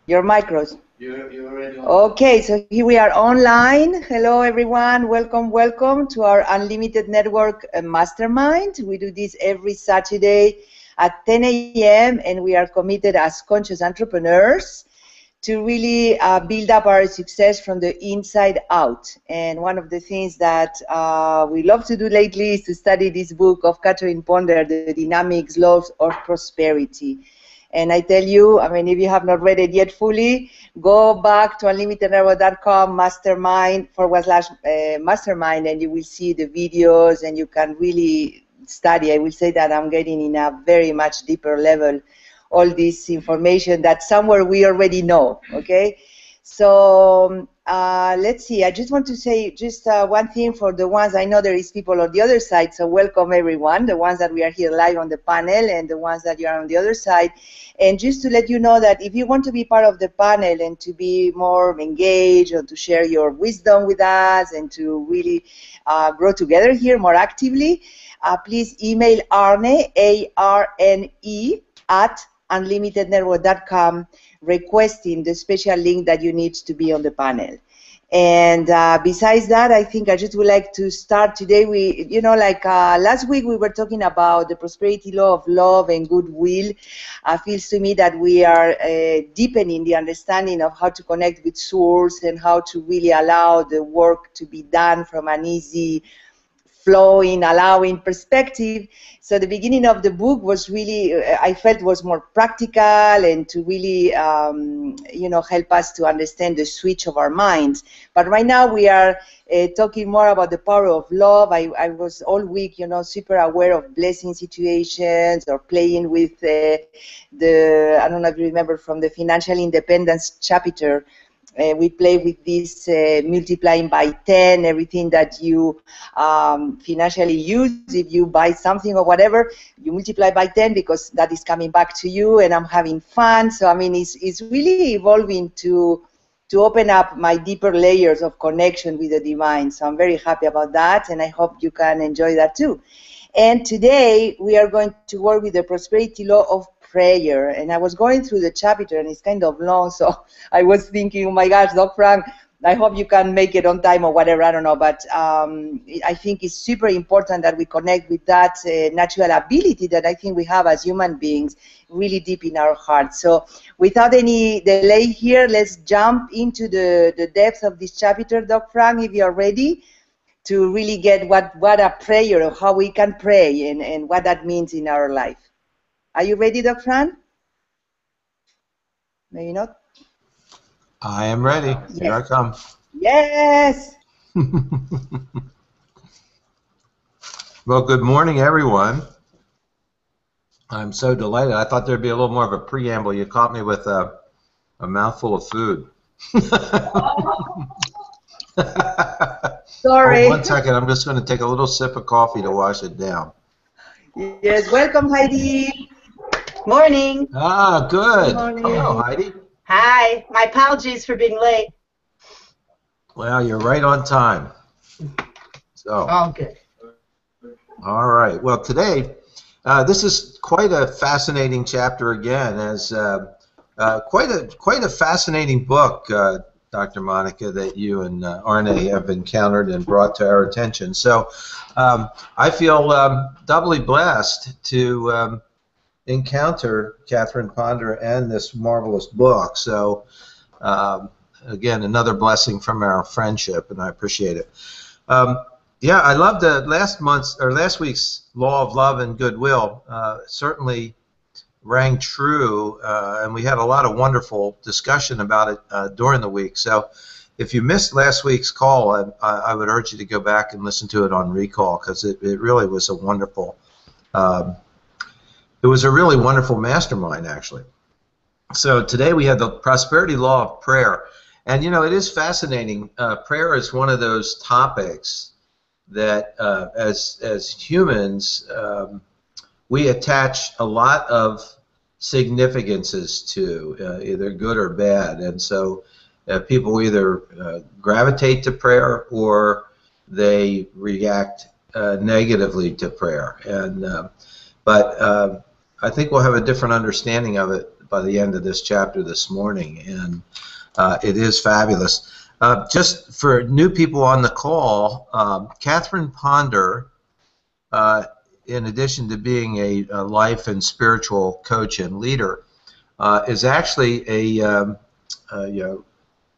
Your micros. You're already on. Okay, so here we are online. Hello, everyone. Welcome, welcome to our Unlimited Network Mastermind. We do this every Saturday at 10 a.m., and we are committed as conscious entrepreneurs to really build up our success from the inside out. And one of the things that we love to do lately is to study this book of Catherine Ponder, The Dynamics, Laws of Prosperity. And I tell you, I mean, if you have not read it yet fully, go back to unlimitednetwork.com mastermind, and you will see the videos, and you can really study. I will say that I'm getting in a very much deeper level all this information that somewhere we already know, okay? So let's see, I just want to say just one thing for the ones, I know there is people on the other side, so welcome everyone, the ones that we are here live on the panel and the ones that you are on the other side. And just to let you know that if you want to be part of the panel and to be more engaged or to share your wisdom with us and to really grow together here more actively, please email Arne, A-R-N-E, at unlimitednetwork.com requesting the special link that you need to be on the panel. And besides that, I think I just would like to start today. We, you know, like last week we were talking about the prosperity law of love and goodwill. Feels to me that we are deepening the understanding of how to connect with source and how to really allow the work to be done from an easy flowing, allowing perspective. So the beginning of the book was really, I felt was more practical and to really, you know, help us to understand the switch of our minds. But right now we are talking more about the power of love. I was all week, you know, super aware of blessing situations or playing with I don't know if you remember from the Financial Independence chapter, we play with this multiplying by 10, everything that you financially use. If you buy something or whatever, you multiply by 10 because that is coming back to you, and I'm having fun. So, I mean, it's really evolving to open up my deeper layers of connection with the divine. So I'm very happy about that, and I hope you can enjoy that too. And today we are going to work with the prosperity law of prayer. And I was going through the chapter, and it's kind of long, so I was thinking, oh my gosh, Doc Frank, I hope you can make it on time or whatever, I don't know, but I think it's super important that we connect with that natural ability that I think we have as human beings really deep in our hearts. So without any delay here, let's jump into the depth of this chapter, Doc Frank, if you're ready, to really get what a prayer, or how we can pray and what that means in our life. Are you ready, Doc Fran? Maybe not. I am ready. Yes. Here I come. Yes. Well, good morning, everyone. I'm so delighted. I thought there'd be a little more of a preamble. You caught me with a mouthful of food. Sorry. Hold 1 second. I'm just going to take a little sip of coffee to wash it down. Yes. Welcome, Heidi. Morning. Ah, good. Good morning. Hello, Heidi. Hi. My apologies for being late. Well, you're right on time. So. All good. All right. Well, today, this is quite a fascinating chapter again, as quite a fascinating book, Dr. Monica, that you and Arne have encountered and brought to our attention. So I feel doubly blessed to encounter Catherine Ponder and this marvelous book. So again, another blessing from our friendship, and I appreciate it. Yeah, I love the last week's law of love and goodwill. Certainly rang true, and we had a lot of wonderful discussion about it during the week. So if you missed last week's call, I would urge you to go back and listen to it on recall, because it really was a wonderful it was a really wonderful mastermind, actually. So today we have the prosperity law of prayer. And, you know, it is fascinating. Prayer is one of those topics that as humans, we attach a lot of significances to, either good or bad. And so people either gravitate to prayer or they react negatively to prayer. And but I think we'll have a different understanding of it by the end of this chapter this morning, and it is fabulous. Just for new people on the call, Catherine Ponder, in addition to being a life and spiritual coach and leader, is actually a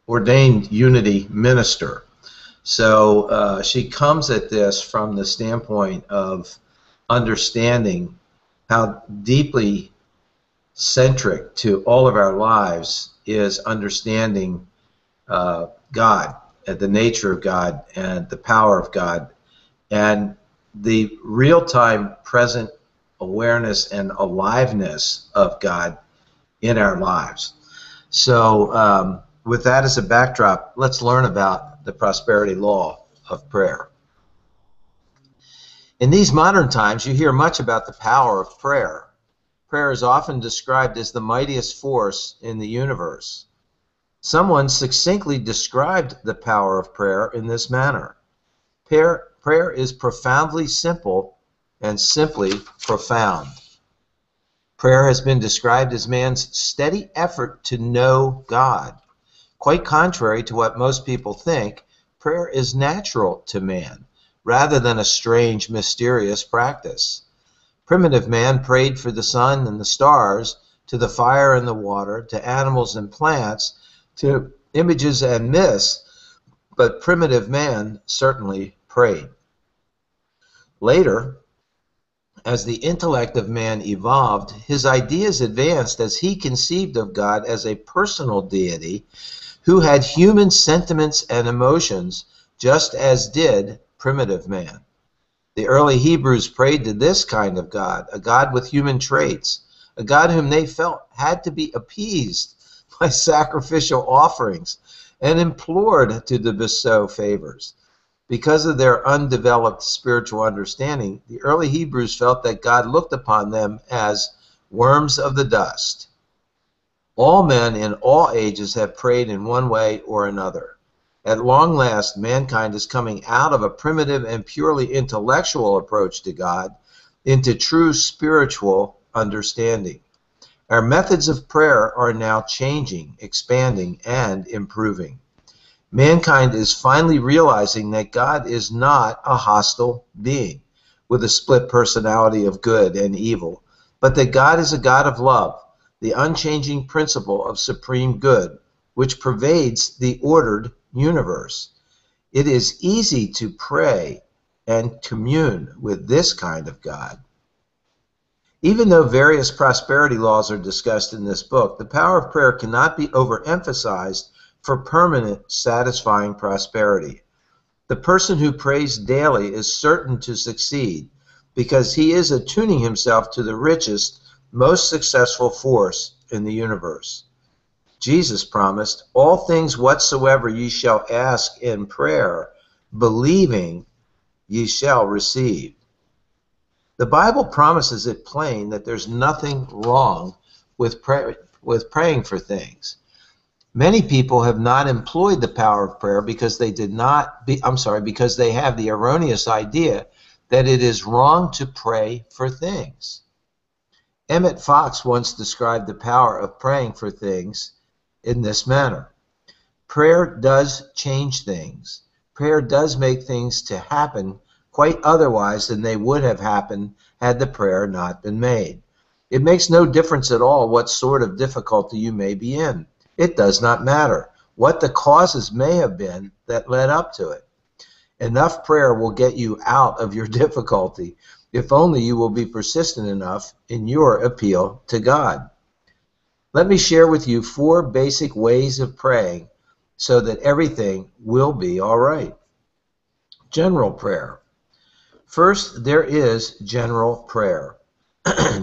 ordained Unity minister. So she comes at this from the standpoint of understanding how deeply centric to all of our lives is understanding God, and the nature of God, and the power of God, and the real-time present awareness and aliveness of God in our lives. So with that as a backdrop, let's learn about the prosperity law of prayer. In these modern times, you hear much about the power of prayer. Prayer is often described as the mightiest force in the universe. Someone succinctly described the power of prayer in this manner. Prayer is profoundly simple and simply profound. Prayer has been described as man's steady effort to know God. Quite contrary to what most people think, prayer is natural to man, rather than a strange, mysterious practice. Primitive man prayed for the sun and the stars, to the fire and the water, to animals and plants, to images and myths, but primitive man certainly prayed. Later, as the intellect of man evolved, his ideas advanced as he conceived of God as a personal deity who had human sentiments and emotions, just as did primitive man. The early Hebrews prayed to this kind of God, a God with human traits, a God whom they felt had to be appeased by sacrificial offerings and implored to bestow favors. Because of their undeveloped spiritual understanding, the early Hebrews felt that God looked upon them as worms of the dust. All men in all ages have prayed in one way or another. At long last, mankind is coming out of a primitive and purely intellectual approach to God into true spiritual understanding. Our methods of prayer are now changing, expanding, and improving. Mankind is finally realizing that God is not a hostile being with a split personality of good and evil, but that God is a God of love, the unchanging principle of supreme good, which pervades the ordered universe. It is easy to pray and commune with this kind of God. Even though various prosperity laws are discussed in this book, the power of prayer cannot be overemphasized for permanent, satisfying prosperity. The person who prays daily is certain to succeed because he is attuning himself to the richest, most successful force in the universe. Jesus promised, "All things whatsoever ye shall ask in prayer, believing, ye shall receive." The Bible promises it plain that there's nothing wrong with praying for things. Many people have not employed the power of prayer because they because they have the erroneous idea that it is wrong to pray for things. Emmett Fox once described the power of praying for things in this manner. Prayer does change things. Prayer does make things to happen quite otherwise than they would have happened had the prayer not been made. It makes no difference at all what sort of difficulty you may be in. It does not matter what the causes may have been that led up to it. Enough prayer will get you out of your difficulty, if only you will be persistent enough in your appeal to God. Let me share with you 4 basic ways of praying so that everything will be all right. General prayer. First, there is general prayer.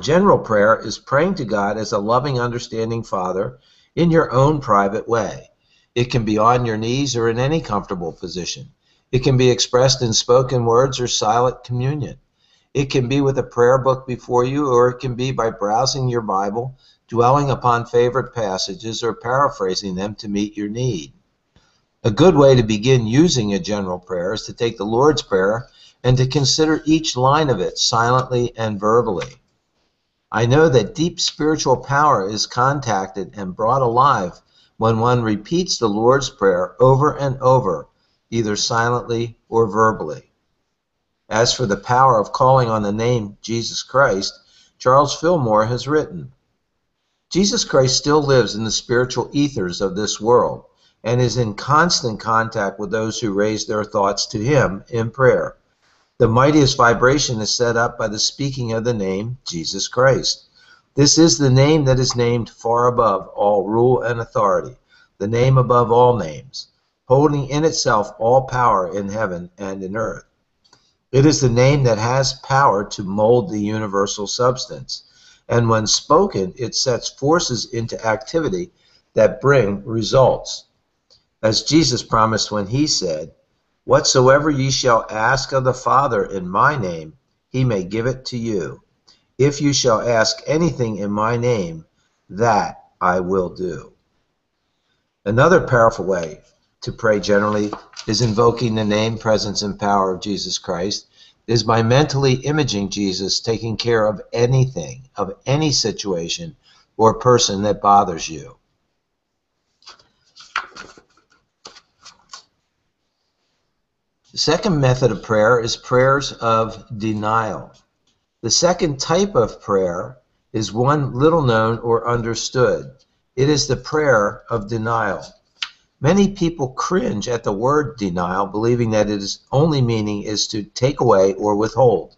General prayer is praying to God as a loving, understanding Father in your own private way. It can be on your knees or in any comfortable position. It can be expressed in spoken words or silent communion. It can be with a prayer book before you, or it can be by browsing your Bible, dwelling upon favorite passages, or paraphrasing them to meet your need. A good way to begin using a general prayer is to take the Lord's Prayer and to consider each line of it silently and verbally. I know that deep spiritual power is contacted and brought alive when one repeats the Lord's Prayer over and over, either silently or verbally. As for the power of calling on the name Jesus Christ, Charles Fillmore has written, Jesus Christ still lives in the spiritual ethers of this world and is in constant contact with those who raise their thoughts to him in prayer. The mightiest vibration is set up by the speaking of the name Jesus Christ. This is the name that is named far above all rule and authority, the name above all names, holding in itself all power in heaven and in earth. It is the name that has power to mold the universal substance, and when spoken, it sets forces into activity that bring results. As Jesus promised when he said, "Whatsoever ye shall ask of the Father in my name, he may give it to you. If you shall ask anything in my name, that I will do." Another powerful way to pray generally is invoking the name, presence, and power of Jesus Christ, is by mentally imaging Jesus taking care of anything, of any situation or person that bothers you. The second method of prayer is prayers of denial. The second type of prayer is one little known or understood. It is the prayer of denial. Many people cringe at the word denial, believing that its only meaning is to take away or withhold.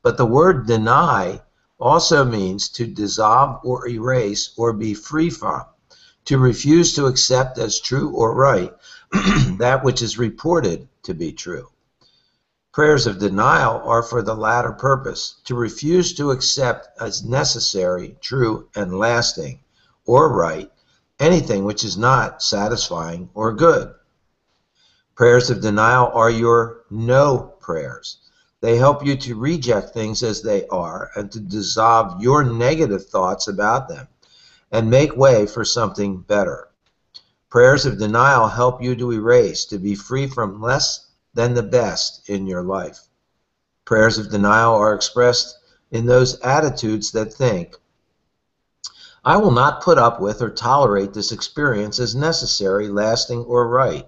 But the word deny also means to dissolve or erase or be free from, to refuse to accept as true or right that which is reported to be true. Prayers of denial are for the latter purpose, to refuse to accept as necessary, true, and lasting, or right, anything which is not satisfying or good. Prayers of denial are your no prayers. They help you to reject things as they are and to dissolve your negative thoughts about them and make way for something better. Prayers of denial help you to erase, to be free from less than the best in your life. Prayers of denial are expressed in those attitudes that think, I will not put up with or tolerate this experience as necessary, lasting, or right.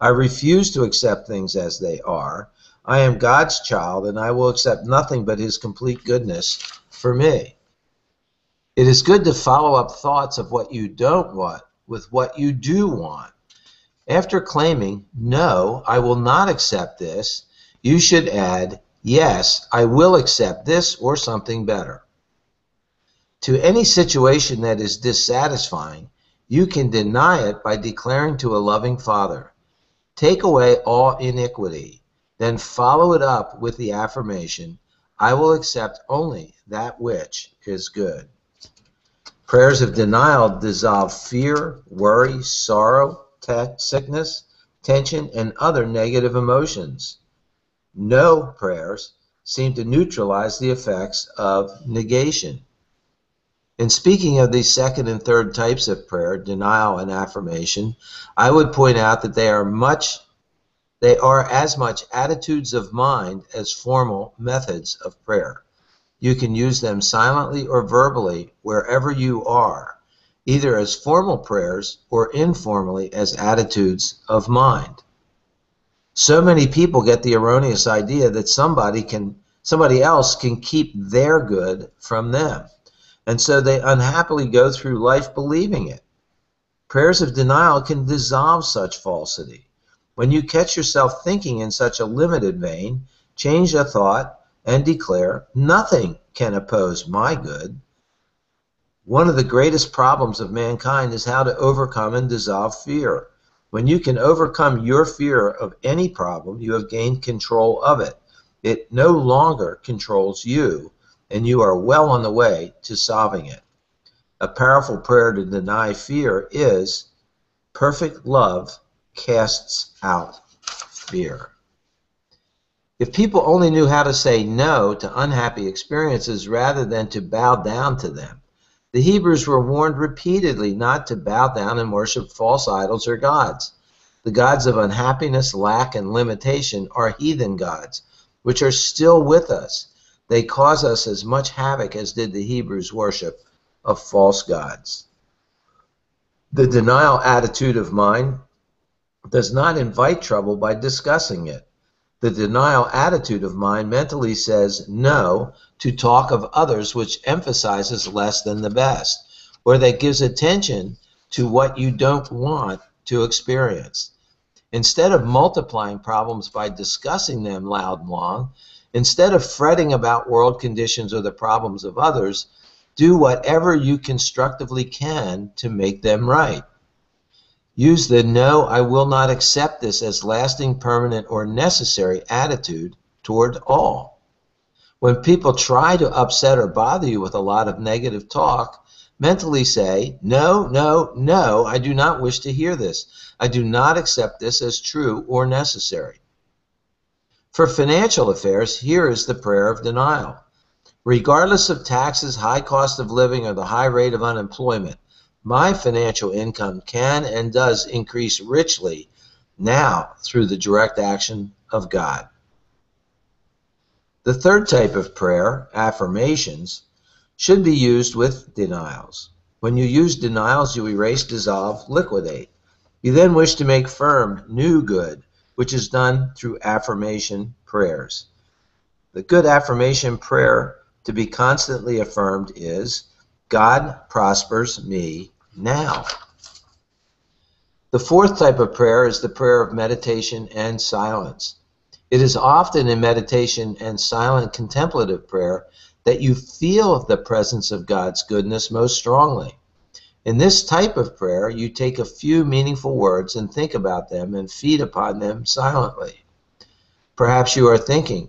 I refuse to accept things as they are. I am God's child, and I will accept nothing but his complete goodness for me. It is good to follow up thoughts of what you don't want with what you do want. After claiming, no, I will not accept this, you should add, yes, I will accept this or something better. To any situation that is dissatisfying, you can deny it by declaring to a loving Father, take away all iniquity, then follow it up with the affirmation, I will accept only that which is good. Prayers of denial dissolve fear, worry, sorrow, sickness, tension, and other negative emotions. No prayers seem to neutralize the effects of negation. In speaking of these second and third types of prayer, denial and affirmation, I would point out that they are as much attitudes of mind as formal methods of prayer. You can use them silently or verbally wherever you are, either as formal prayers or informally as attitudes of mind. So many people get the erroneous idea that somebody else can keep their good from them, and so they unhappily go through life believing it. Prayers of denial can dissolve such falsity. When you catch yourself thinking in such a limited vein, change a thought and declare, nothing can oppose my good. One of the greatest problems of mankind is how to overcome and dissolve fear. When you can overcome your fear of any problem, you have gained control of it. It no longer controls you, and you are well on the way to solving it. A powerful prayer to deny fear is, perfect love casts out fear. If people only knew how to say no to unhappy experiences rather than to bow down to them. The Hebrews were warned repeatedly not to bow down and worship false idols or gods. The gods of unhappiness, lack, and limitation are heathen gods, which are still with us. They cause us as much havoc as did the Hebrews' worship of false gods. The denial attitude of mind does not invite trouble by discussing it. The denial attitude of mind mentally says no to talk of others which emphasizes less than the best, or that gives attention to what you don't want to experience. Instead of multiplying problems by discussing them loud and long, instead of fretting about world conditions or the problems of others, do whatever you constructively can to make them right. Use the no, I will not accept this as lasting, permanent, or necessary attitude toward all. When people try to upset or bother you with a lot of negative talk, mentally say, no, no, no, I do not wish to hear this. I do not accept this as true or necessary. For financial affairs, here is the prayer of denial. Regardless of taxes, high cost of living, or the high rate of unemployment, my financial income can and does increase richly now through the direct action of God. The third type of prayer, affirmations, should be used with denials. When you use denials, you erase, dissolve, liquidate. You then wish to make firm new good, which is done through affirmation prayers. The good affirmation prayer to be constantly affirmed is, God prospers me now. The fourth type of prayer is the prayer of meditation and silence. It is often in meditation and silent contemplative prayer that you feel the presence of God's goodness most strongly. In this type of prayer, you take a few meaningful words and think about them and feed upon them silently. Perhaps you are thinking,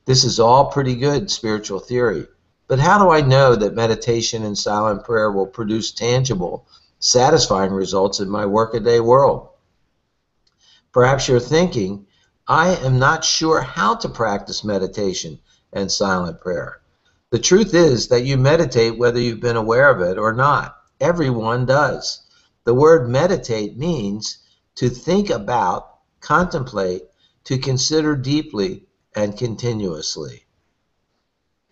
this is all pretty good spiritual theory, but how do I know that meditation and silent prayer will produce tangible, satisfying results in my workaday world? Perhaps you're thinking, I am not sure how to practice meditation and silent prayer. The truth is that you meditate whether you've been aware of it or not. Everyone does. The word meditate means to think about, contemplate, to consider deeply and continuously.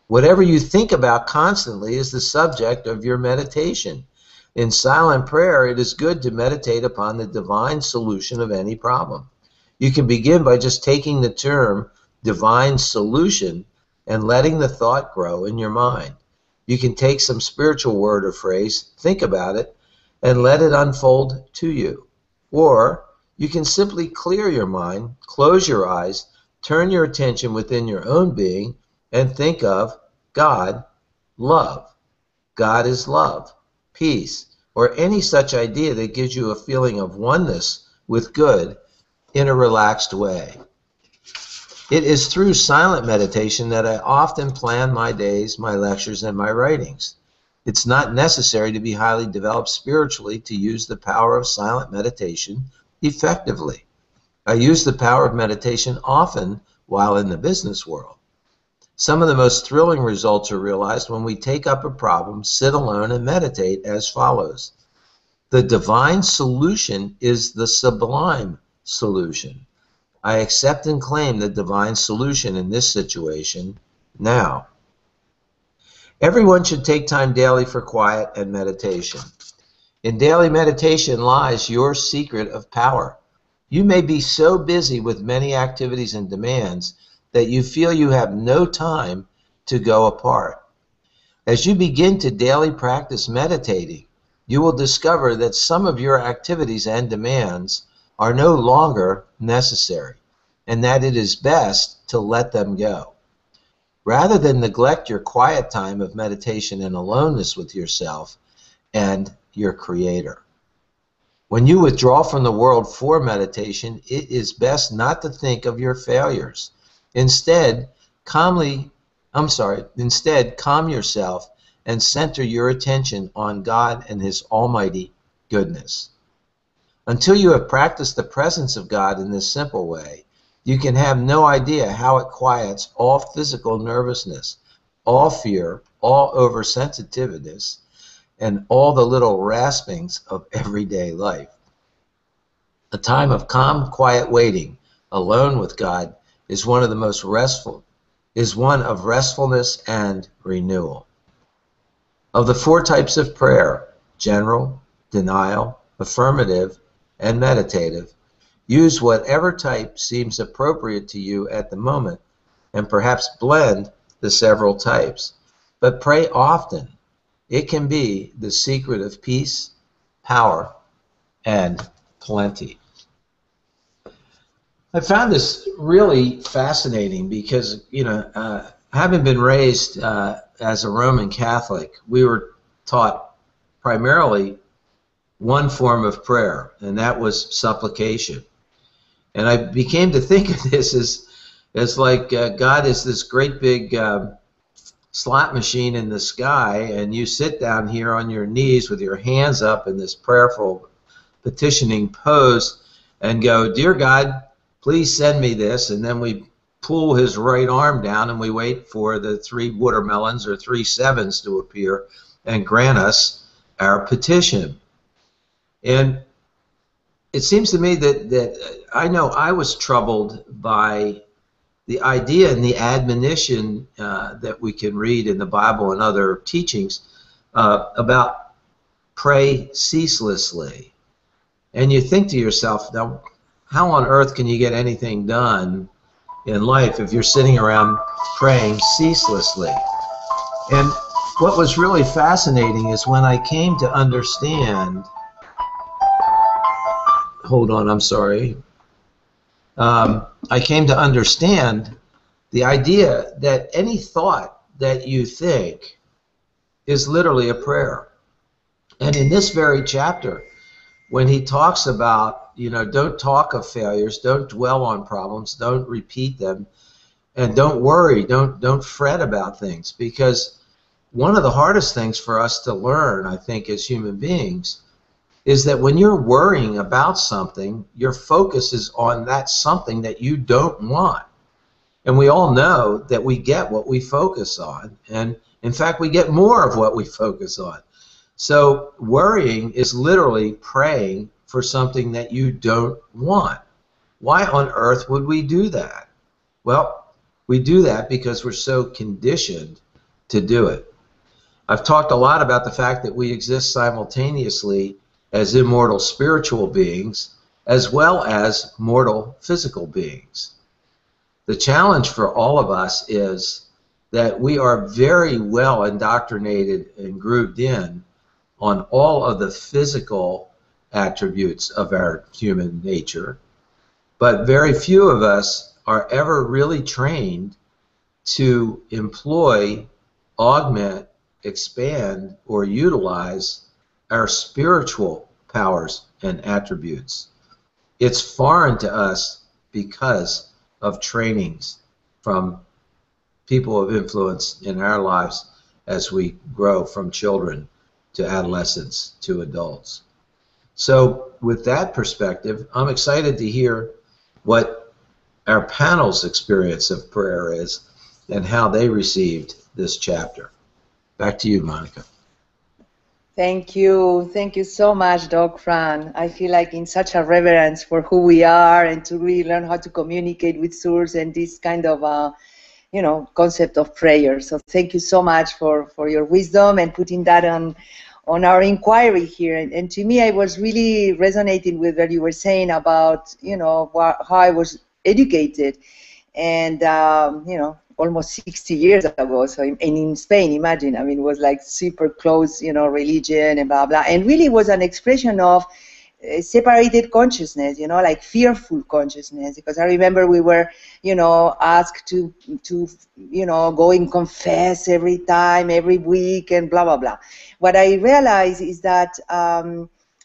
Whatever you think about constantly is the subject of your meditation. In silent prayer, it is good to meditate upon the divine solution of any problem. You can begin by just taking the term divine solution and letting the thought grow in your mind. You can take some spiritual word or phrase, think about it, and let it unfold to you. Or you can simply clear your mind, close your eyes, turn your attention within your own being, and think of God, love. God is love, peace, or any such idea that gives you a feeling of oneness with good in a relaxed way. It is through silent meditation that I often plan my days, my lectures, and my writings. It's not necessary to be highly developed spiritually to use the power of silent meditation effectively. I use the power of meditation often while in the business world. Some of the most thrilling results are realized when we take up a problem, sit alone, and meditate as follows. The divine solution is the sublime solution. I accept and claim the divine solution in this situation now. Everyone should take time daily for quiet and meditation. In daily meditation lies your secret of power. You may be so busy with many activities and demands that you feel you have no time to go apart. As you begin to daily practice meditating, you will discover that some of your activities and demands are no longer necessary, and that it is best to let them go. Rather than neglect your quiet time of meditation and aloneness with yourself and your Creator. When you withdraw from the world for meditation, it is best not to think of your failures. Instead, calm yourself and center your attention on God and His almighty goodness. Until you have practiced the presence of God in this simple way, you can have no idea how it quiets all physical nervousness, all fear, all oversensitiveness, and all the little raspings of everyday life. A time of calm, quiet waiting, alone with God, is one of the most restful is one of restfulness and renewal. Of the 4 types of prayer, general, denial, affirmative, and meditative, use whatever type seems appropriate to you at the moment, and perhaps blend the several types. But pray often. It can be the secret of peace, power, and plenty. I found this really fascinating because, having been raised as a Roman Catholic, we were taught primarily one form of prayer, and that was supplication. And I became to think of this as like God is this great big slot machine in the sky, and you sit down here on your knees with your hands up in this prayerful petitioning pose and go, "Dear God, please send me this," and then we pull his right arm down and we wait for the 3 watermelons or 3 sevens to appear and grant us our petition. And it seems to me that I know I was troubled by the idea and the admonition that we can read in the Bible and other teachings about pray ceaselessly. And you think to yourself, now, how on earth can you get anything done in life if you're sitting around praying ceaselessly? And what was really fascinating is when I came to understand, hold on, I'm sorry. I came to understand the idea that any thought that you think is literally a prayer. And in this very chapter, when he talks about, don't talk of failures, don't dwell on problems, don't repeat them, and don't worry, don't fret about things, because one of the hardest things for us to learn, I think, as human beings, is that when you're worrying about something, your focus is on that something that you don't want. And we all know that we get what we focus on, and in fact, we get more of what we focus on. So worrying is literally praying for something that you don't want. Why on earth would we do that? Well, we do that because we're so conditioned to do it. I've talked a lot about the fact that we exist simultaneously as immortal spiritual beings as well as mortal physical beings. The challenge for all of us is that we are very well indoctrinated and grooved in on all of the physical attributes of our human nature, but very few of us are ever really trained to employ, augment, expand, or utilize our spiritual powers and attributes. It's foreign to us because of trainings from people of influence in our lives as we grow from children to adolescents to adults. So with that perspective, I'm excited to hear what our panel's experience of prayer is and how they received this chapter. Back to you, Monica. Thank you. Thank you so much, Doc Fran. I feel like in such a reverence for who we are and to really learn how to communicate with Source and this kind of, concept of prayer. So thank you so much for your wisdom and putting that on our inquiry here. And to me, I was really resonating with what you were saying about, how I was educated. And, almost 60 years ago, so in Spain, imagine, it was like super close, religion and blah, blah, and really was an expression of separated consciousness, like fearful consciousness, because I remember we were, asked to go and confess every time, every week, and blah, blah, blah. What I realized is that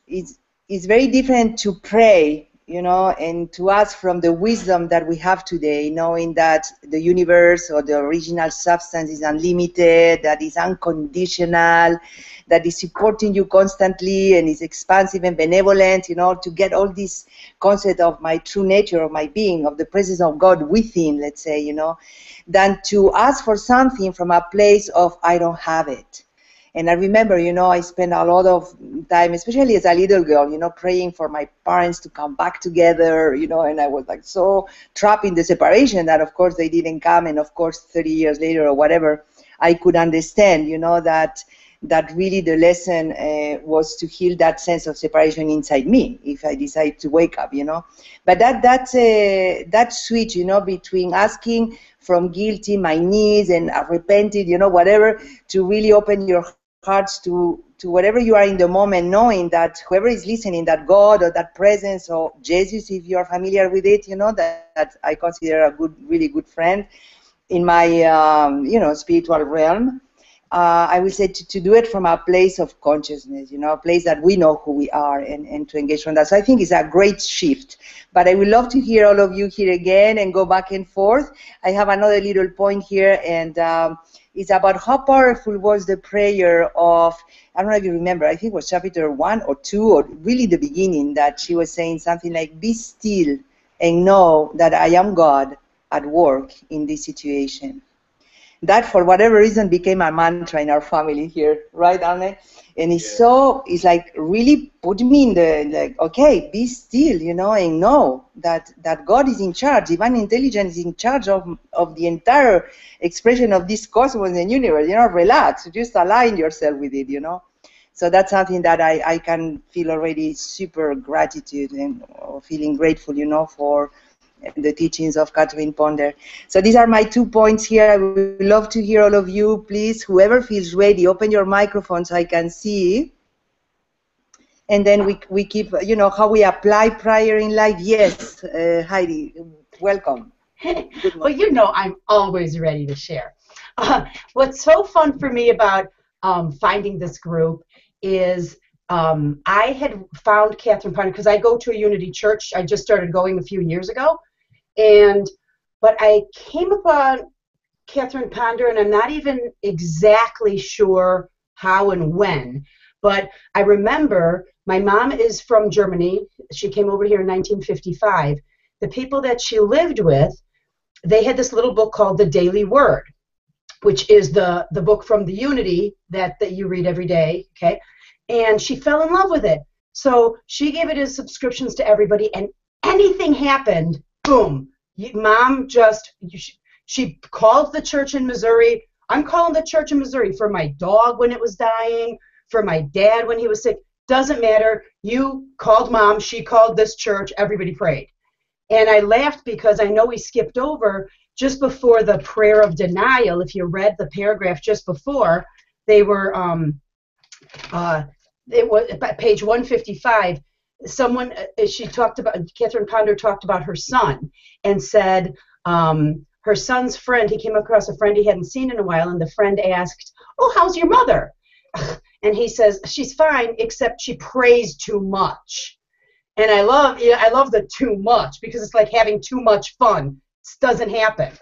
it's very different to pray, and to ask from the wisdom that we have today, knowing that the universe or the original substance is unlimited, that is unconditional, that is supporting you constantly and is expansive and benevolent, to get all this concept of my true nature, of my being, of the presence of God within, let's say, than to ask for something from a place of I don't have it. And I remember, I spent a lot of time, especially as a little girl, praying for my parents to come back together, and I was like so trapped in the separation that of course they didn't come. And of course, 30 years later or whatever, I could understand, that really the lesson was to heal that sense of separation inside me if I decide to wake up, But that switch, between asking from guilty, my knees, and repented, whatever, to really open your hearts to whatever you are in the moment, knowing that whoever is listening, that God or that presence or Jesus, if you are familiar with it, that I consider a really good friend in my, spiritual realm. I will say to do it from a place of consciousness, a place that we know who we are and to engage from that. So I think it's a great shift. But I would love to hear all of you here again and go back and forth. I have another little point here, and it's about how powerful was the prayer of, I don't know if you remember, I think it was chapter 1 or 2, or really the beginning, that she was saying something like, be still and know that I am God at work in this situation. That, for whatever reason, became a mantra in our family here, right, Arne? And it's like really put me in the, okay, be still, and know that God is in charge. Divine intelligence is in charge of the entire expression of this cosmos and universe. Relax, just align yourself with it, So that's something that I can feel already super gratitude and feeling grateful, for the teachings of Catherine Ponder. So these are my 2 points here. I would love to hear all of you. Please, whoever feels ready, open your microphone so I can see. And then we keep, how we apply prayer in life. Yes, Heidi, welcome. Well, I'm always ready to share. What's so fun for me about finding this group is I had found Catherine Ponder because I go to a Unity church. I just started going a few years ago. But I came upon Catherine Ponder, and I'm not even exactly sure how and when. But I remember my mom is from Germany. She came over here in 1955. The people that she lived with, they had this little book called The Daily Word, which is the book from the Unity that you read every day, okay? And she fell in love with it. So she gave it as subscriptions to everybody, and anything happened, boom. Mom she called the church in Missouri. I'm calling the church in Missouri for my dog when it was dying, for my dad when he was sick. Doesn't matter. You called Mom. She called this church. Everybody prayed. And I laughed because I know we skipped over just before the prayer of denial. If you read the paragraph just before, they were it was at page 155. Catherine Ponder talked about her son and said her son's friend, he came across a friend he hadn't seen in a while, and the friend asked, oh, how's your mother? And he says, she's fine, except she prays too much. And I love the too much, because it's like having too much fun. It doesn't happen,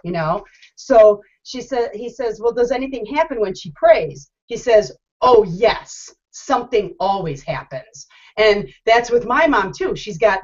So he says, well, does anything happen when she prays? He says, oh, yes, something always happens. And that's with my mom too.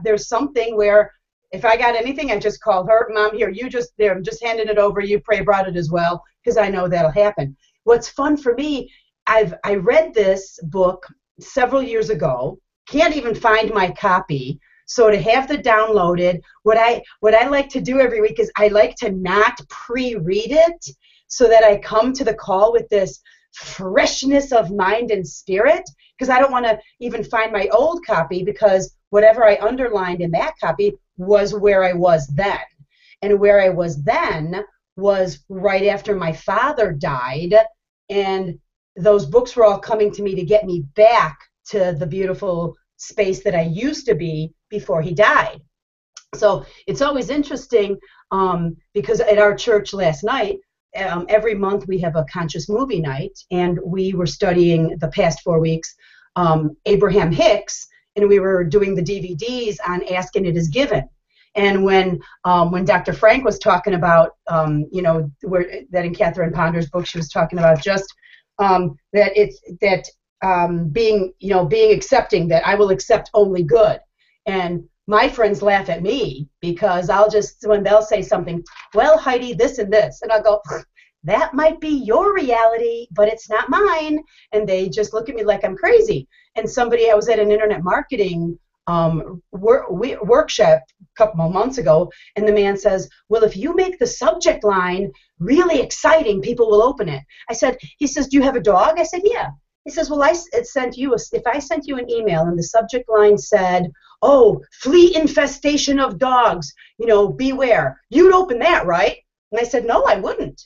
There's something where if I got anything, I just call her, Mom, here, I'm just handing it over. You pray about it as well, because I know that'll happen. What's fun for me, I read this book several years ago, can't even find my copy. So to have the downloaded, what I like to do every week is I like to not pre-read it so that I come to the call with this freshness of mind and spirit, because I don't want to even find my old copy, because whatever I underlined in that copy was where I was then. And where I was then was right after my father died, and those books were all coming to me to get me back to the beautiful space that I used to be before he died. So it's always interesting because at our church last night, every month we have a conscious movie night, and we were studying the past 4 weeks Abraham Hicks, and we were doing the DVDs on Ask and It Is Given. And when Dr. Frank was talking about, that in Catherine Ponder's book she was talking about just being accepting, that I will accept only good. And my friends laugh at me because when they'll say something, well, Heidi, this and this, and I'll go, that might be your reality, but it's not mine. And they just look at me like I'm crazy. And I was at an internet marketing workshop a couple of months ago, and the man says, well, if you make the subject line really exciting, people will open it. He says, do you have a dog? I said, yeah. He says, well, if I sent you an email and the subject line said, oh, flea infestation of dogs, beware, you'd open that, right? And I said, no, I wouldn't.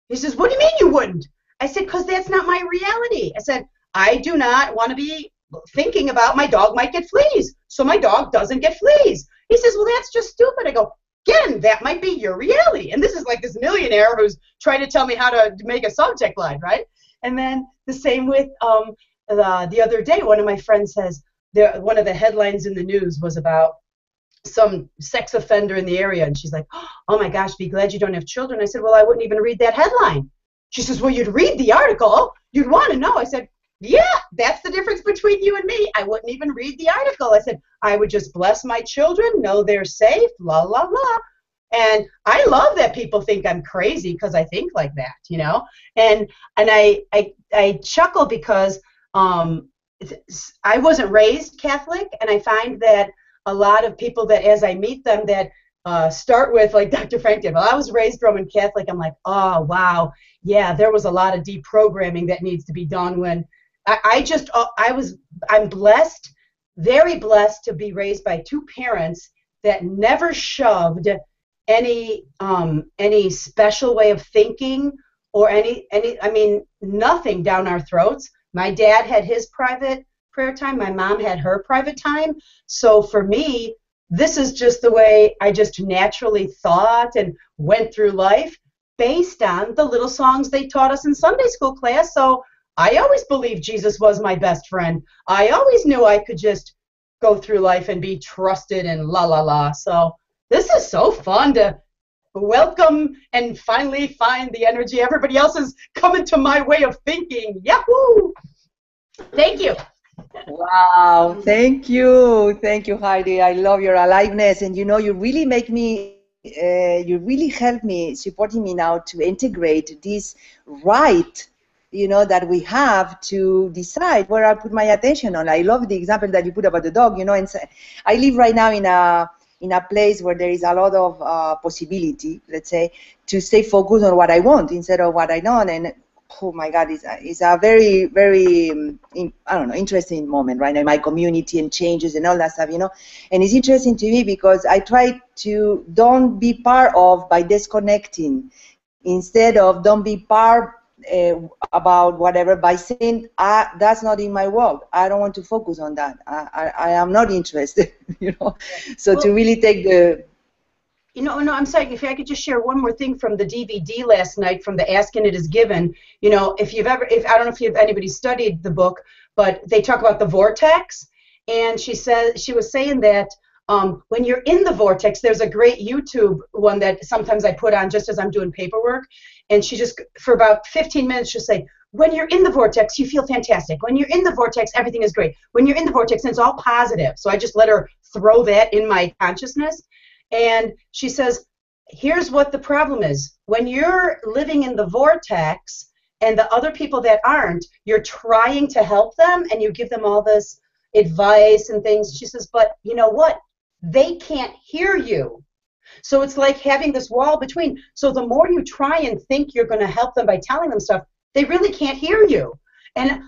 He says, what do you mean you wouldn't? I said, because that's not my reality. I said, I do not want to be thinking about my dog might get fleas, so my dog doesn't get fleas. He says, well, that's just stupid. I go, again, that might be your reality. And this is like this millionaire who's trying to tell me how to make a subject line, right? And then the same with the other day, one of my friends says, one of the headlines in the news was about some sex offender in the area, and she's like, oh my gosh, be glad you don't have children. I said, well, I wouldn't even read that headline. She says, well, you'd read the article, you'd want to know. I said, yeah, that's the difference between you and me. I wouldn't even read the article. I said, I would just bless my children, know they're safe, la la la. And I love that people think I'm crazy because I think like that, and I chuckle because I wasn't raised Catholic, and I find that a lot of people that, as I meet them, that start with, like Dr. Frank did, well, I was raised Roman Catholic, I'm like, oh, wow, yeah, there was a lot of deprogramming that needs to be done. When I'm blessed, very blessed to be raised by two parents that never shoved any special way of thinking or nothing down our throats. My dad had his private prayer time. My mom had her private time. So for me, this is just the way I just naturally thought and went through life based on the little songs they taught us in Sunday school class. So I always believed Jesus was my best friend. I always knew I could just go through life and be trusted and la la la. So this is so fun to welcome and finally find the energy. Everybody else is coming to my way of thinking. Yahoo! Thank you. Wow, thank you, Heidi. I love your aliveness, and you really make me, you really help me, supporting me now to integrate this right, that we have to decide where I put my attention on. I love the example that you put about the dog. And I live right now in a place where there is a lot of possibility, let's say, to stay focused on what I want instead of what I don't. And oh my God, it's a very, very, interesting moment right now in my community and changes and all that stuff, And it's interesting to me because I try to don't be part of by disconnecting, instead of don't be part about whatever by saying, that's not in my world. I don't want to focus on that. I am not interested, So to really take the... No, I'm sorry, if I could just share one more thing from the DVD last night from the Ask and It Is Given. I don't know if anybody studied the book, but they talk about the vortex, and she was saying that when you're in the vortex, there's a great YouTube one that sometimes I put on just as I'm doing paperwork, and she just, for about 15 minutes, she'll say, when you're in the vortex, you feel fantastic. When you're in the vortex, everything is great. When you're in the vortex, it's all positive. So I just let her throw that in my consciousness. And she says, here's what the problem is. When you're living in the vortex and the other people that aren't, you're trying to help them and you give them all this advice and things. She says, but you know what? They can't hear you. So it's like having this wall between. So the more you try and think you're going to help them by telling them stuff, they really can't hear you. And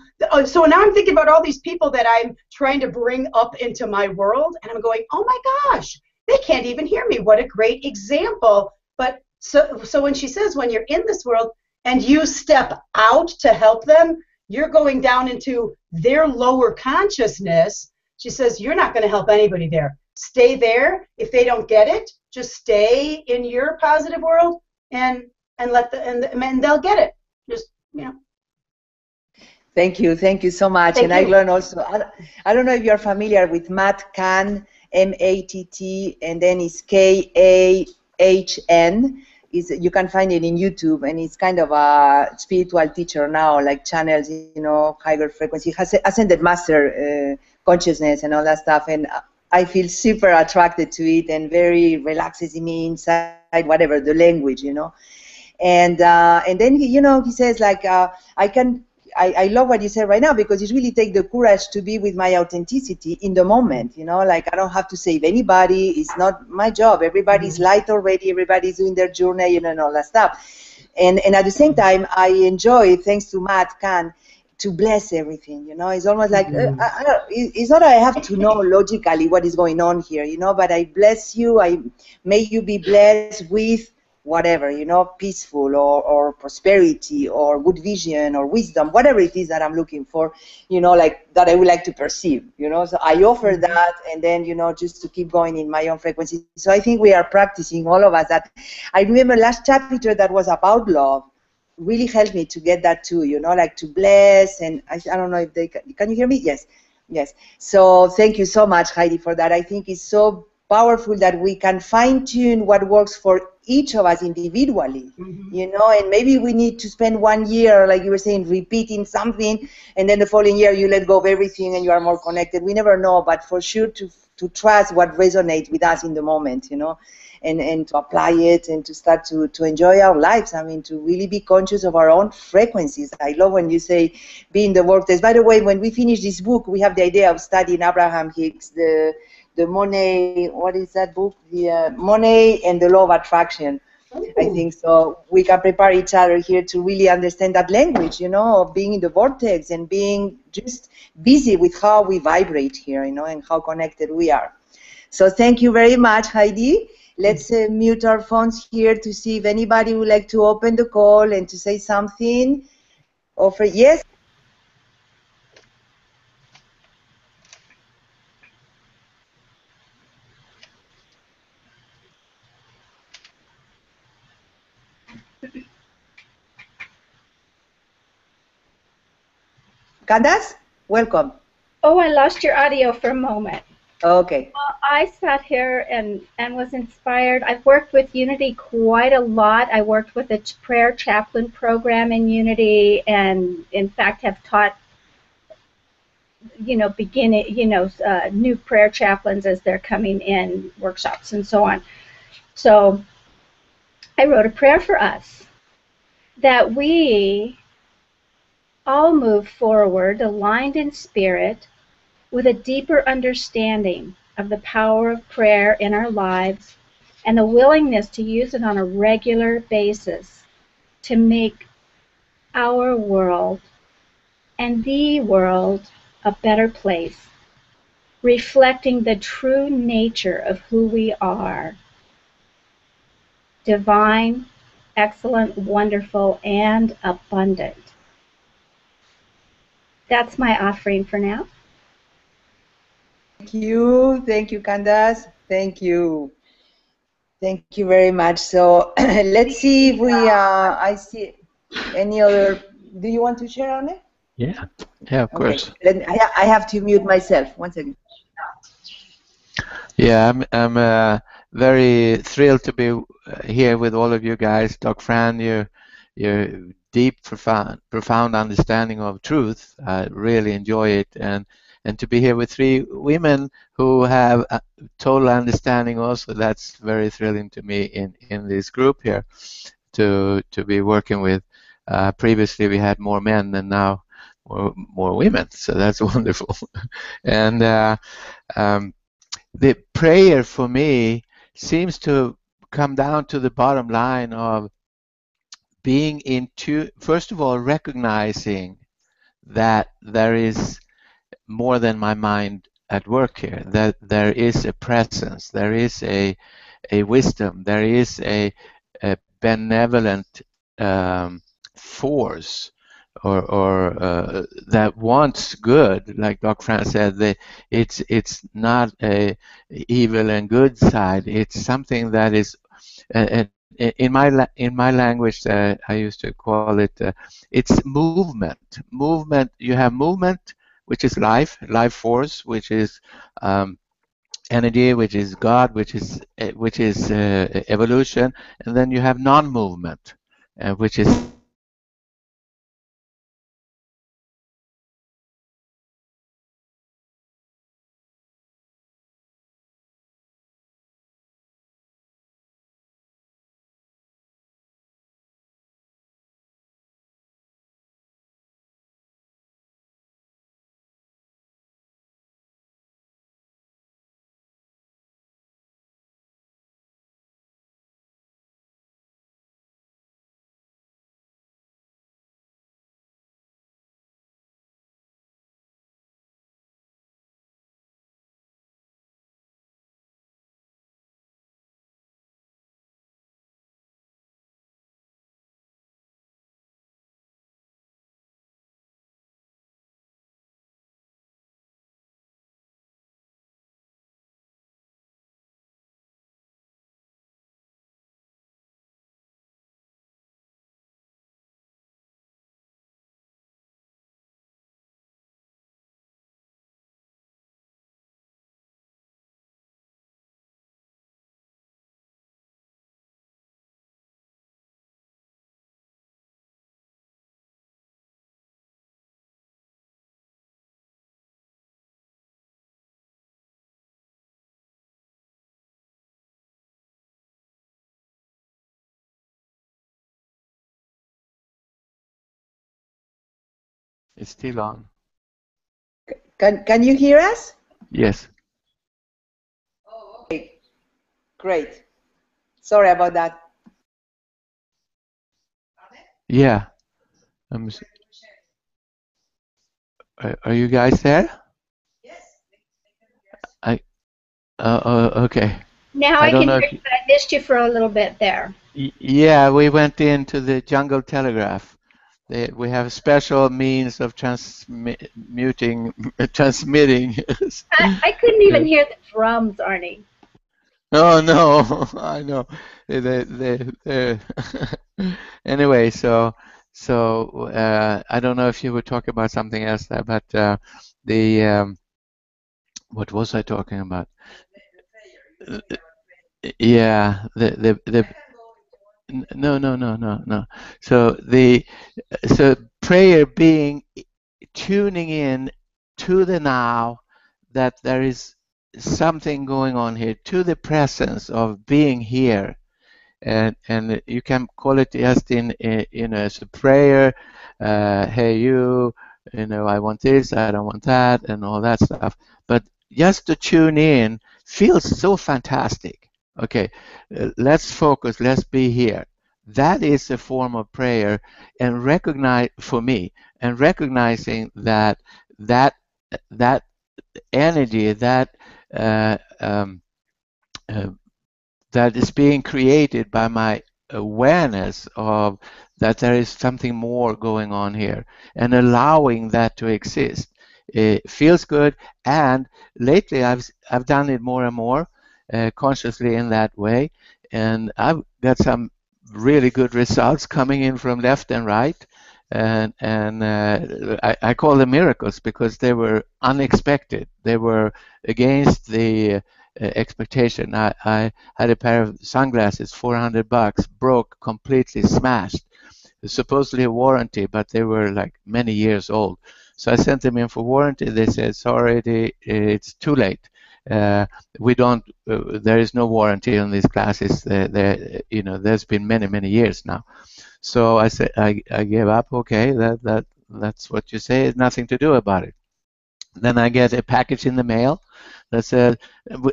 so now I'm thinking about all these people that I'm trying to bring up into my world, and I'm going, oh my gosh, they can't even hear me. What a great example. But so when she says when you're in this world and you step out to help them, you're going down into their lower consciousness. She says you're not going to help anybody there. Stay there. If they don't get it, just stay in your positive world and they'll get it. Just, Thank you so much. Thank you. I learned also, I don't know if you're familiar with Matt Kahn, M-A-T-T, and then it's K-A-H-N. You can find it in YouTube, and it's kind of a spiritual teacher now, like channels, higher frequency, ascended master consciousness and all that stuff. And I feel super attracted to it and very relaxes me inside, whatever the language, And then he says like I love what you said right now, because it really takes the courage to be with my authenticity in the moment, like I don't have to save anybody. It's not my job. Everybody's light already. Everybody's doing their journey, and all that stuff. And at the same time, I enjoy, thanks to Matt Kahn, to bless everything. It's almost like it's not that I have to know logically what is going on here, but I bless you. May you be blessed with whatever, peaceful or prosperity or good vision or wisdom, whatever it is that I'm looking for, like that I would like to perceive, So I offer that, and then, just to keep going in my own frequency. So I think we are practicing, all of us, that. I remember last chapter that was about love really helped me to get that too, like to bless. And I don't know if can you hear me? Yes. So thank you so much, Heidi, for that. I think it's so powerful that we can fine-tune what works for each of us individually, and maybe we need to spend 1 year, like you were saying, repeating something, and then the following year you let go of everything and you are more connected. We never know, but for sure to trust what resonates with us in the moment, and to apply it and to start to enjoy our lives. I mean, to really be conscious of our own frequencies. I love when you say be in the vortex. By the way, when we finish this book, we have the idea of studying Abraham Hicks, the Money, what is that book? The Money and the Law of Attraction. I think so. We can prepare each other here to really understand that language, of being in the vortex and being just busy with how we vibrate here, and how connected we are. So thank you very much, Heidi. Let's mute our phones here to see if anybody would like to open the call and to say something. Yes? Candace, welcome. Oh, I lost your audio for a moment. Okay. Well, I sat here and was inspired. I've worked with Unity quite a lot. I worked with a prayer chaplain program in Unity, and in fact have taught, new prayer chaplains as they're coming in, workshops and so on. So I wrote a prayer for us that we all move forward aligned in spirit, with a deeper understanding of the power of prayer in our lives and the willingness to use it on a regular basis to make our world and the world a better place, reflecting the true nature of who we are: divine, excellent, wonderful, and abundant. That's my offering for now. Thank you, Candace. Thank you very much. So let's see if we I see any other. Do you want to share on it? Yeah, of course. I have to mute myself. 1 second. Yeah, I'm very thrilled to be here with all of you guys. Doc Fran, your deep, profound understanding of truth. I really enjoy it, and to be here with 3 women who have a total understanding also, that's very thrilling to me in this group here to be working with. Previously we had more men, and now more women, so that's wonderful. And the prayer for me seems to come down to the bottom line of being into, first of all, recognizing that there is more than my mind at work here, that there is a presence, there is a wisdom, there is a benevolent force or that wants good, like Dr. Fran said. It's not a evil and good side. It's something that is in my language, I used to call it it's movement. You have movement, which is life force, which is energy, which is God, which is evolution, and then you have non-movement, which is It's still on. Can you hear us? Yes. Okay. Great. Sorry about that. Yeah. Are you guys there? Okay. Now I I don't can know hear if you, but I missed you for a little bit there. yeah, we went into the jungle telegraph. We have special means of transmitting. I couldn't even Yeah. hear the drums, Arnie. Oh no, I know. Anyway, so I don't know if you would talk about something else there, but the what was I talking about? Yeah, the no. So prayer being tuning in to the now, that there is something going on here, to the presence of being here, and you can call it just in as a prayer. Hey you know, I want this, I don't want that, and all that stuff. But just to tune in feels so fantastic. Okay, let's focus, let's be here. That is a form of prayer, and recognize for me, and recognizing that that energy, uh, um, uh, that is being created by my awareness of that there is something more going on here, and allowing that to exist. It feels good, and lately I've done it more and more consciously in that way, and I've got some really good results coming in from left and right, and I call them miracles because they were unexpected. They were against the expectation. I had a pair of sunglasses, $400, broke, completely smashed. Supposedly a warranty, but they were like many years old. So I sent them in for warranty. They said, sorry, it's too late. We don't. There is no warranty on these glasses. There's been many years now. So I said, I gave up. Okay, that's what you say. There's nothing to do about it. Then I get a package in the mail that said,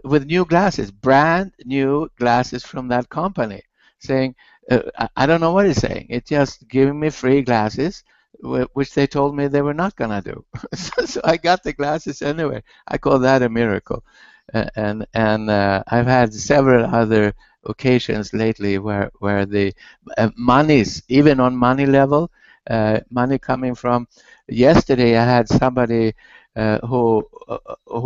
with new glasses, brand new glasses from that company, saying, I don't know what it's saying. It's just giving me free glasses, which they told me they were not going to do. So I got the glasses anyway. I call that a miracle. And I've had several other occasions lately where the monies, even on money level, money coming from. Yesterday I had somebody who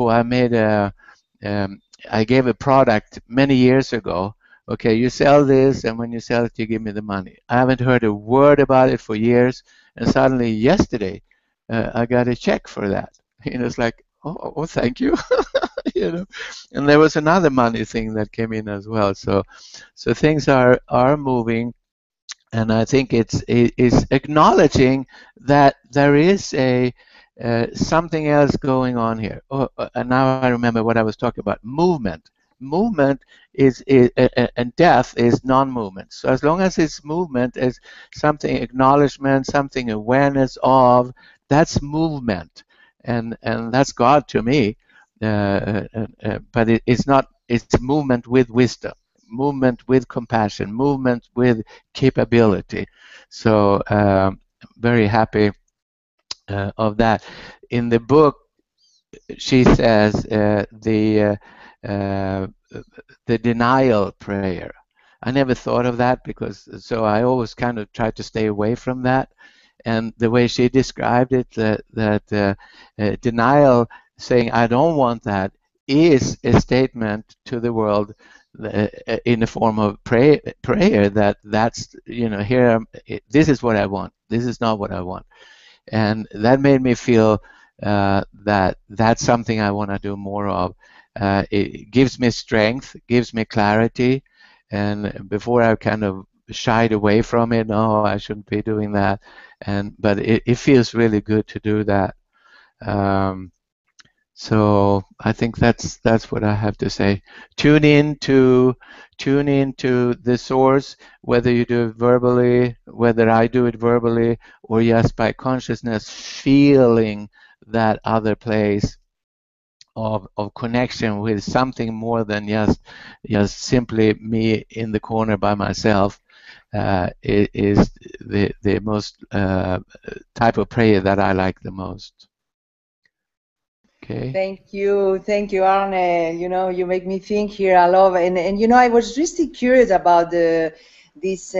I made I gave a product many years ago. Okay, you sell this, and when you sell it, you give me the money. I haven't heard a word about it for years, and suddenly yesterday, I got a check for that. It's like, oh, thank you. And there was another money thing that came in as well. So things are moving, and I think it's acknowledging that there is something else going on here. And now I remember what I was talking about. Movement. Movement is and death is non-movement. So as long as it's movement, is something acknowledgement, something awareness of, that's movement, and that's God to me. But it's not. It's movement with wisdom, movement with compassion, movement with capability. So very happy of that. In the book, she says the denial prayer. I never thought of that so I always kind of tried to stay away from that. And the way she described it, that denial, saying I don't want that, is a statement to the world in the form of prayer that's here this is what I want, this is not what I want. And that made me feel that that's something I want to do more of. It gives me strength, gives me clarity, and before I kind of shied away from it. No, I shouldn't be doing that. But it feels really good to do that. So I think that's what I have to say. Tune in to the source, whether you do it verbally, whether I do it verbally, or just by consciousness, feeling that other place of connection with something more than just simply me in the corner by myself. Is the most type of prayer that I like the most. Okay. Thank you, Arne. You know, you make me think here a lot, and you know, I was really curious about this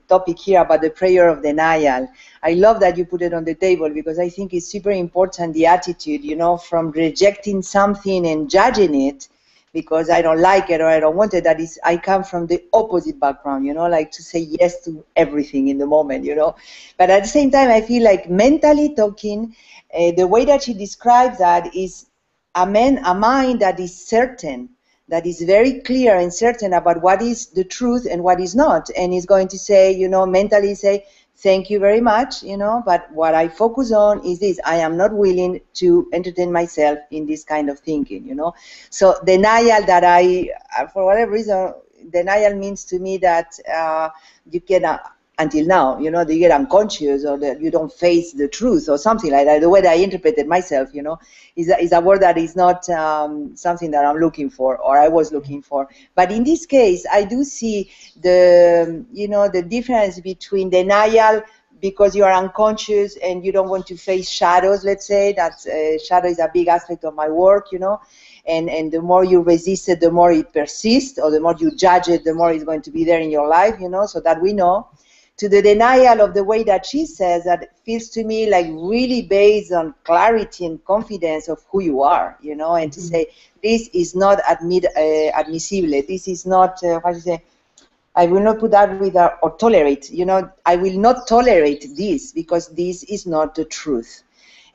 topic here about the prayer of denial. I love that you put it on the table because I think it's super important, the attitude, you know, from rejecting something and judging it because I don't like it or I don't want it. That is, I come from the opposite background, you know, like to say yes to everything in the moment, you know. But at the same time, I feel like mentally talking, the way that she describes that is a mind that is certain, that is very clear and certain about what is the truth and what is not, and is going to say, you know, mentally say, thank you very much, you know, but what I focus on is this. I am not willing to entertain myself in this kind of thinking, you know. So denial, that for whatever reason, denial means to me that you can, until now, you know, you get unconscious or that you don't face the truth or something like that. The way that I interpreted myself, you know, is a word that is not something that I'm looking for or I was looking for. But in this case, I do see the, you know, the difference between denial because you are unconscious and you don't want to face shadows, let's say. That shadow is a big aspect of my work, you know. And the more you resist it, the more it persists, or the more you judge it, the more it's going to be there in your life, you know, so that we know. To the denial of the way that she says, that feels to me like really based on clarity and confidence of who you are, you know, and to say, this is not admissible, this is not, how do you say, I will not put that with or tolerate, you know, I will not tolerate this because this is not the truth.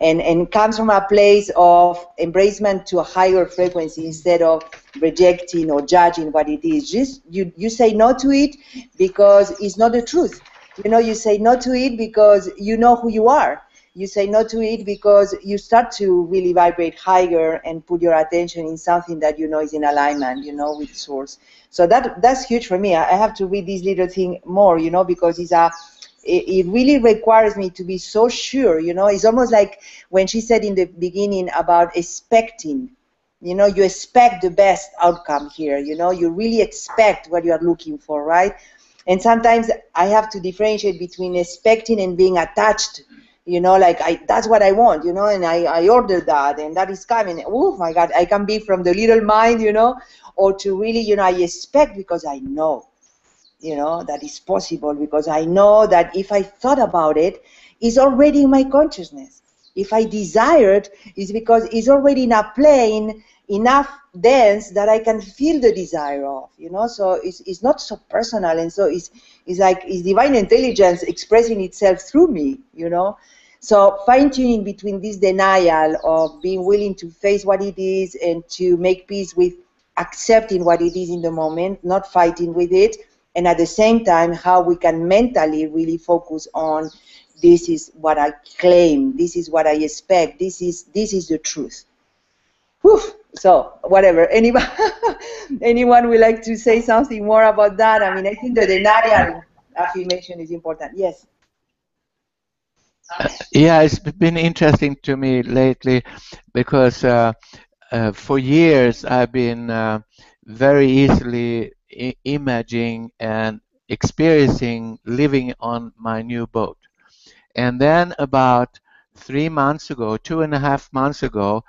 And comes from a place of embracement to a higher frequency instead of rejecting or judging what it is. Just you say no to it because it's not the truth. You know, you say no to it because you know who you are. You say no to it because you start to really vibrate higher and put your attention in something that you know is in alignment, you know, with source. So that's huge for me. I have to read this little thing more, you know, because it really requires me to be so sure, you know. It's almost like when she said in the beginning about expecting, you know, you expect the best outcome here, you know, you really expect what you are looking for, right? And sometimes I have to differentiate between expecting and being attached, you know, like that's what I want, you know, and I ordered that and that is coming. Oh my God, I can be from the little mind, you know, or to really, you know, I expect because I know, you know, that is possible, because I know that if I thought about it, it's already in my consciousness. If I desired, it's because it's already in a plane enough dense that I can feel the desire of, you know. So it's not so personal, and so it's like it's divine intelligence expressing itself through me, you know. So fine-tuning between this denial of being willing to face what it is and to make peace with accepting what it is in the moment, not fighting with it, and at the same time how we can mentally really focus on, this is what I claim, this is what I expect, this is the truth. Whew. So whatever, anyone would like to say something more about that? I mean, I think the denial affirmation is important. Yes. Yeah, it's been interesting to me lately because for years I've been very easily imagining and experiencing living on my new boat. And then about 3 months ago, 2.5 months ago,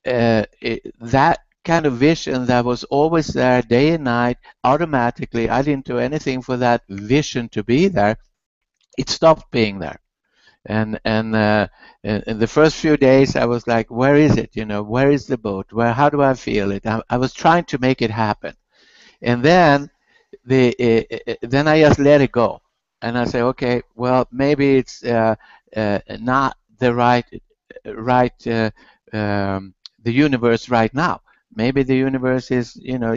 that kind of vision that was always there day and night, automatically, I didn't do anything for that vision to be there, it stopped being there. And in the first few days, I was like, where is it? You know, where is the boat? How do I feel it? I was trying to make it happen. And then then I just let it go. And I say, okay, well, maybe it's not the the universe right now. Maybe the universe is, you know,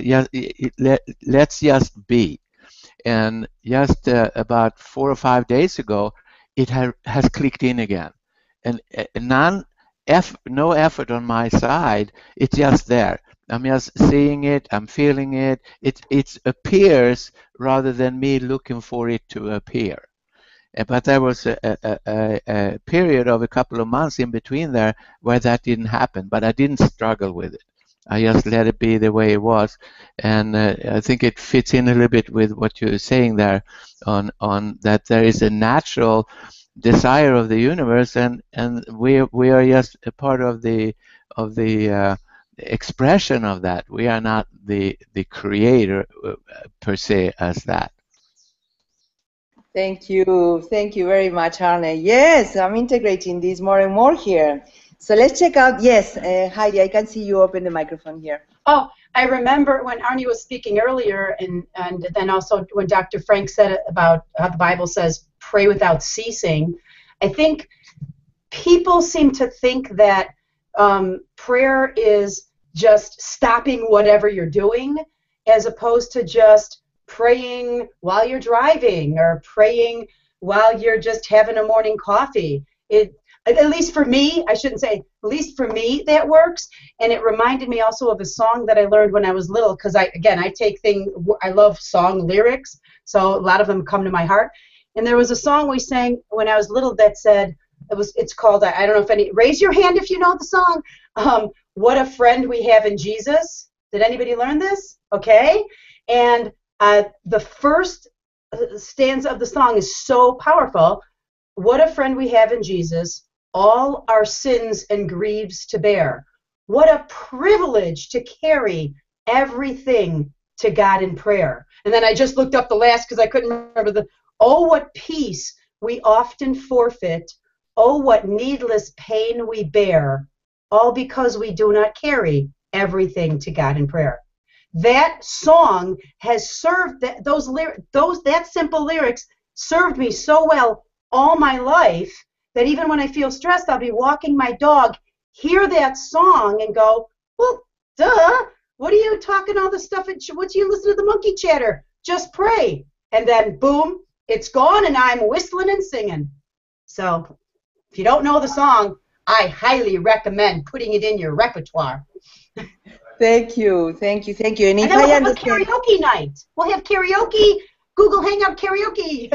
let's just be. And just about 4 or 5 days ago, it has clicked in again. And no effort on my side. It's just there. I'm just seeing it. I'm feeling it. It appears rather than me looking for it to appear. But there was a period of a couple of months in between there where that didn't happen. But I didn't struggle with it. I just let it be the way it was, and I think it fits in a little bit with what you're saying there, on that there is a natural desire of the universe, and we are just a part of the expression of that. We are not the creator per se as that. Thank you very much, Arne. Yes, I'm integrating this more and more here. So let's check out. Yes, Heidi, I can see you open the microphone here. Oh, I remember when Arne was speaking earlier, and then also when Dr. Frank said about how the Bible says pray without ceasing. I think people seem to think that prayer is just stopping whatever you're doing, as opposed to just praying while you're driving or praying while you're just having a morning coffee. At least for me, I shouldn't say, at least for me, that works. And it reminded me also of a song that I learned when I was little, because I love song lyrics, so a lot of them come to my heart. And there was a song we sang when I was little that said, it's called, I don't know if raise your hand if you know the song, What a Friend We Have in Jesus. Did anybody learn this? Okay. And the first stanza of the song is so powerful. What a friend we have in Jesus, all our sins and griefs to bear. What a privilege to carry everything to God in prayer. And then I just looked up the last because I couldn't remember oh, what peace we often forfeit. Oh, what needless pain we bear, all because we do not carry everything to God in prayer. That song has served, that simple lyrics served me so well all my life that even when I feel stressed, I'll be walking my dog, hear that song and go, well, duh, what are you talking all this stuff? What do you listen to the monkey chatter? Just pray. And then boom, it's gone and I'm whistling and singing. So if you don't know the song, I highly recommend putting it in your repertoire. Thank you. And then we'll have a karaoke night. We'll have karaoke, Google Hangout karaoke.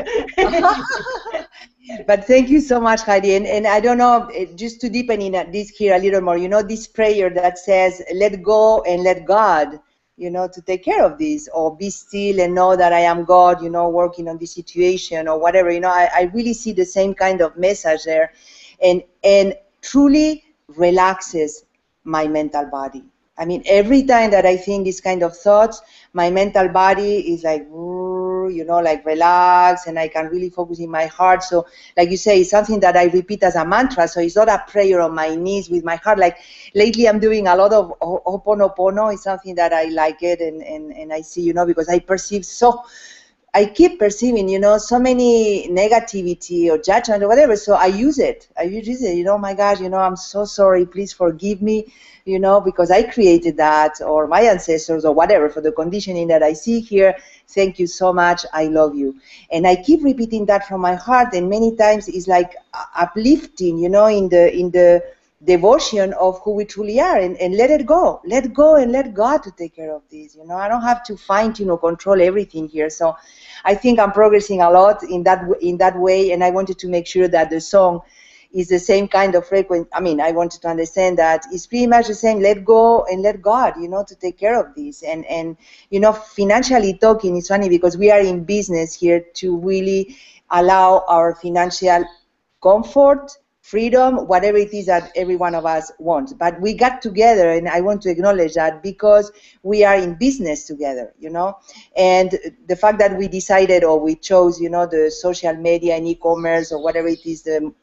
But thank you so much, Heidi. And I don't know, just to deepen in this here a little more, this prayer that says, let go and let God, to take care of this, or be still and know that I am God, working on this situation or whatever. I really see the same kind of message there, and truly relaxes my mental body. I mean, every time that I think this kind of thoughts, my mental body is like, like relax, and I can really focus in my heart. So, like you say, it's something that I repeat as a mantra. So it's not a prayer on my knees with my heart. Like lately, I'm doing a lot of Ho'oponopono. It's something that I like it, and I see, because I keep perceiving, so many negativity or judgment or whatever. So I use it. Oh my gosh, I'm so sorry. Please forgive me, because I created that, or my ancestors or whatever, for the conditioning that I see here. Thank you so much. I love you. And I keep repeating that from my heart. And many times it's like uplifting, in the devotion of who we truly are, and let it go. Let go and let God to take care of this. I don't have to control everything here. So I think I'm progressing a lot in that way, and I wanted to make sure that the song is the same kind of frequency. I mean, I wanted to understand that it's pretty much the same. Let go and let God, to take care of this. And financially talking, it's funny because we are in business here to really allow our financial comfort, freedom, whatever it is that every one of us wants. But we got together, and I want to acknowledge that, because we are in business together, and the fact that we decided, or we chose, the social media and e-commerce, or whatever it is, the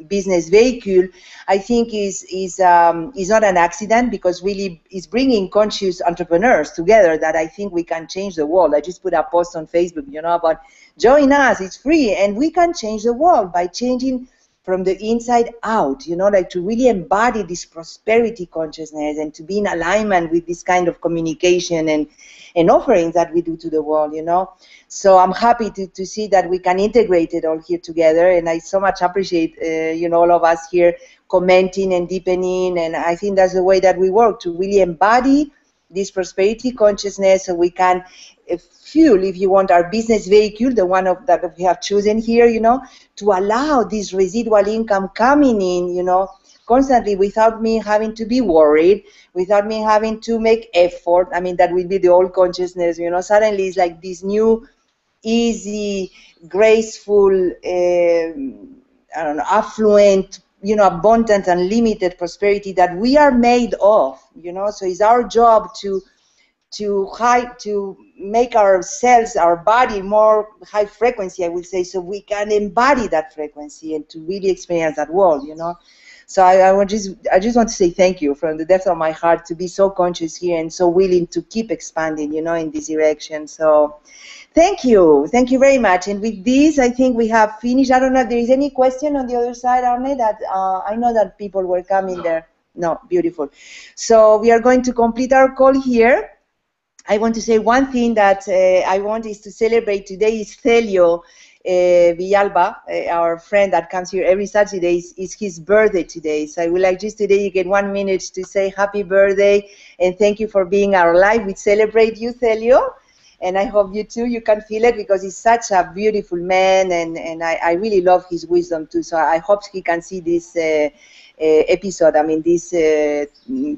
business vehicle, I think is not an accident, because really is bringing conscious entrepreneurs together that I think we can change the world. I just put a post on Facebook, about join us, it's free, and we can change the world by changing from the inside out, like to really embody this prosperity consciousness and to be in alignment with this kind of communication and offerings that we do to the world, So I'm happy to see that we can integrate it all here together, and I so much appreciate, all of us here commenting and deepening, and I think that's the way that we work, to really embody this prosperity consciousness so we can fuel, if you want, our business vehicle, the one that we have chosen here, to allow this residual income coming in, constantly, without me having to be worried, without me having to make effort. I mean, that will be the old consciousness, suddenly it's like this new, easy, graceful, I don't know, affluent, abundant, unlimited prosperity that we are made of, so it's our job to make ourselves, our body, more high frequency, I would say, so we can embody that frequency and to really experience that world, So I just want to say thank you from the depth of my heart to be so conscious here and so willing to keep expanding, in this direction. So thank you very much. And with this, I think we have finished. I don't know if there is any question on the other side, Arne, that I know that people were coming there. No, beautiful. So we are going to complete our call here. I want to say one thing that I want is to celebrate today is Celio Villalba, our friend that comes here every Saturday. Is his birthday today. So I would like just today you get 1 minute to say happy birthday and thank you for being our live. We celebrate you, Celio. And I hope you too, you can feel it because he's such a beautiful man and I really love his wisdom too. So I hope he can see this episode, I mean this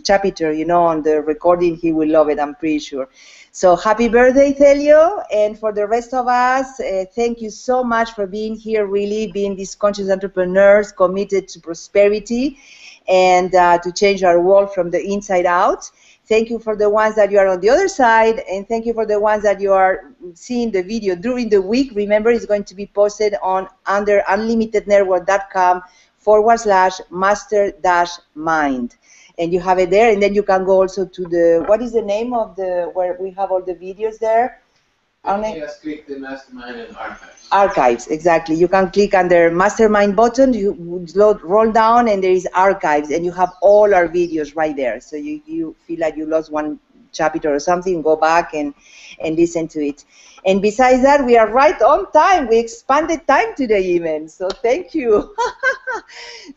chapter, on the recording. He will love it, I'm pretty sure. So happy birthday, Celio. And for the rest of us, thank you so much for being here, really being these conscious entrepreneurs committed to prosperity and to change our world from the inside out. Thank you for the ones that you are on the other side, and thank you for the ones that you are seeing the video during the week. Remember, it's going to be posted on under unlimitednetwork.com/master-mind. And you have it there, and then you can go also to the, what is the name of the, where we have all the videos there? Just click the Mastermind and Archives. Archives, exactly. You can click on the Mastermind button, you roll down, and there is Archives, and you have all our videos right there. So you feel like you lost one chapter or something, go back and listen to it. And besides that, we are right on time. We expanded time today even. So thank you.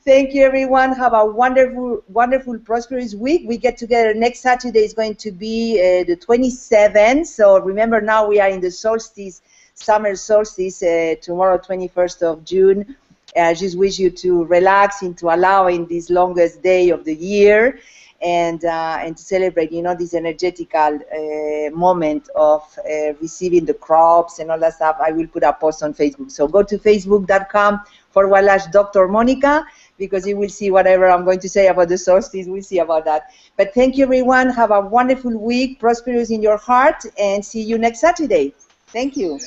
Thank you, everyone. Have a wonderful, wonderful, prosperous week. We get together next Saturday. Is going to be the 27th. So remember, now we are in the solstice, summer solstice, tomorrow, 21st of June. I just wish you to relax into allowing this longest day of the year. And to celebrate, this energetical moment of receiving the crops and all that stuff. I will put a post on Facebook. So go to facebook.com/Dr. Monica, because you will see whatever I'm going to say about the solstice. We'll see about that. But thank you, everyone. Have a wonderful week, prosperous in your heart, and see you next Saturday. Thank you.